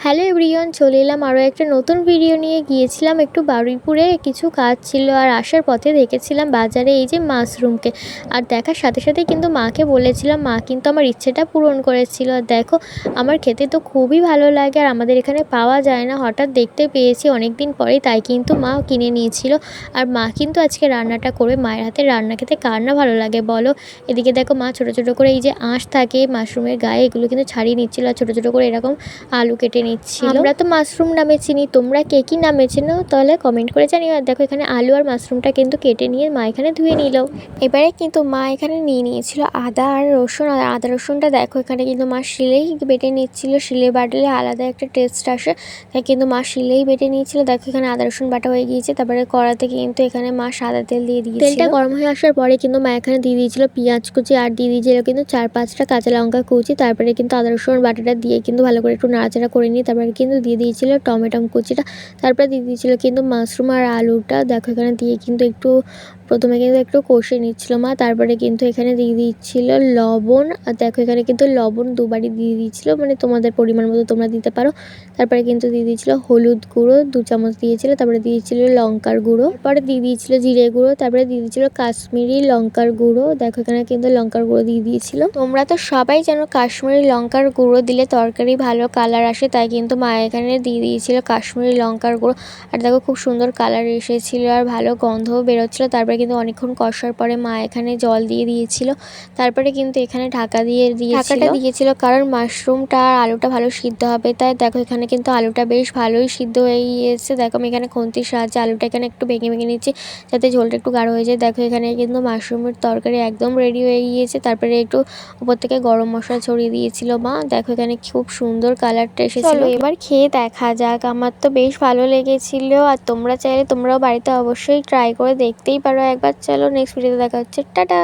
Hello everyone, চলে এলাম আরও একটা নতুন ভিডিও নিয়ে। গিয়েছিলাম একটু বারুইপুরে, কিছু কাজ ছিল আর আসার পথে দেখেছিলাম বাজারে এই যে মাশরুমকে। আর দেখার সাথে সাথে কিন্তু মাকে বলেছিলাম, মা কিন্তু আমার ইচ্ছেটা পূরণ করেছিল। আর দেখো, আমার খেতে তো খুবই ভালো লাগে আর আমাদের এখানে পাওয়া যায় না, হঠাৎ দেখতে পেয়েছি অনেক দিন পরে, তাই কিন্তু মা কিনে নিয়েছিল। আর মা কিন্তু আজকে রান্নাটা করবে। মায়ের হাতে রান্না খেতে কার না ভালো লাগে বলো। এদিকে দেখো, মা ছোটো ছোটো করে এই যে আঁশ থাকে মাশরুমের গায়ে, এগুলো কিন্তু ছাড়িয়ে নিচ্ছিল আর ছোটো ছোটো করে এরকম আলু কেটে নিচ্ছিল। আমরা তো মাশরুম নামে চিনি, তোমরা কে কি নামে চেনো তাহলে কমেন্ট করে জানিও। আর দেখো, এখানে আলু আর মাশরুমটা কিন্তু কেটে নিয়ে মা এখানে ধুয়ে নিল। এবারে কিন্তু মা এখানে নিয়ে নিয়েছিল আদা আর রসুন। আর আদা রসুনটা দেখো এখানে কিন্তু মা শিলেই বেটে নিচ্ছিল। শিলে বাটলে আলাদা একটা টেস্ট আসে, তাই কিন্তু মা শিলেই বেটে নিয়েছিল। দেখো এখানে আদা রসুন বাটা হয়ে গিয়েছে। তারপরে কড়াতে কিন্তু এখানে মা সাদা তেল দিয়ে দিয়েছিল। তেলটা গরম হয়ে আসার পরে কিন্তু মা এখানে দিয়ে দিয়েছিল পেঁয়াজ কুচি আর দিয়ে দিয়েছিল কিন্তু 4-5টা কাঁচা লঙ্কা কুচি। তারপরে কিন্তু আদা রসুন বাটাটা দিয়ে কিন্তু ভালো করে একটু নাড়াচাড়া করে নিয়ে তারপরে কিন্তু দিয়ে দিয়েছিল টমেটো কুচিটা। তারপরে দিয়ে দিয়েছিল কিন্তু মাশরুম আর আলুটা। দেখো এখানে দিয়ে কিন্তু একটু প্রথমে কিন্তু একটু কষে নিচ্ছিল মা। তারপরে কিন্তু এখানে দিয়ে দিচ্ছিল লবণ। আর দেখো এখানে কিন্তু লবণ দুবারই দিয়ে দিয়েছিল, মানে তোমাদের পরিমাণ মতো তোমরা দিতে পারো। তারপরে কিন্তু দিয়ে দিয়েছিল হলুদ গুঁড়ো 2 চামচ দিয়েছিল। তারপরে দিয়েছিল লঙ্কার গুঁড়ো, তারপরে দিয়ে দিয়েছিল জিরে গুঁড়ো, তারপরে দিয়ে দিয়েছিল কাশ্মীরি লঙ্কার গুঁড়ো। দেখো এখানে কিন্তু লঙ্কার গুঁড়ো দিয়ে দিয়েছিল। তোমরা তো সবাই জানো কাশ্মীরি লঙ্কার গুঁড়ো দিলে তরকারি ভালো কালার আসে, তাই কিন্তু মা এখানে দিয়ে দিয়েছিল কাশ্মীরি লঙ্কার গুঁড়ো। আর দেখো খুব সুন্দর কালার এসেছিল আর ভালো গন্ধও বেরোচ্ছিল। তারপরে কিন্তু অনেকক্ষণ কষার পরে মা এখানে জল দিয়ে দিয়েছিল। তারপরে কিন্তু এখানে ঢাকা দিয়েছিল কারণ মাশরুমটা আর আলুটা ভালো সিদ্ধ হবে। তাই দেখো এখানে কিন্তু আলুটা বেশ ভালোই সিদ্ধ হয়ে গিয়েছে। দেখো আমি এখানে খুন্তির সাহায্যে আলুটা এখানে একটু ভেঙে ভেঙে নিচ্ছি যাতে ঝোলটা একটু গাঢ় হয়ে যায়। দেখো এখানে কিন্তু মাশরুমের তরকারি একদম রেডি হয়ে গিয়েছে। তারপরে একটু উপর থেকে গরম মশলা ছড়িয়ে দিয়েছিল মা। দেখো এখানে খুব সুন্দর কালারটা এসেছিল। এবার খেয়ে দেখা যাক। আমার তো বেশ ভালো লেগেছিল আর তোমরা চাইলে তোমরাও বাড়িতে অবশ্যই ট্রাই করে দেখতেই পারো একবার। চলো নেক্সট ভিডিওতে দেখা হচ্ছে, টাটা।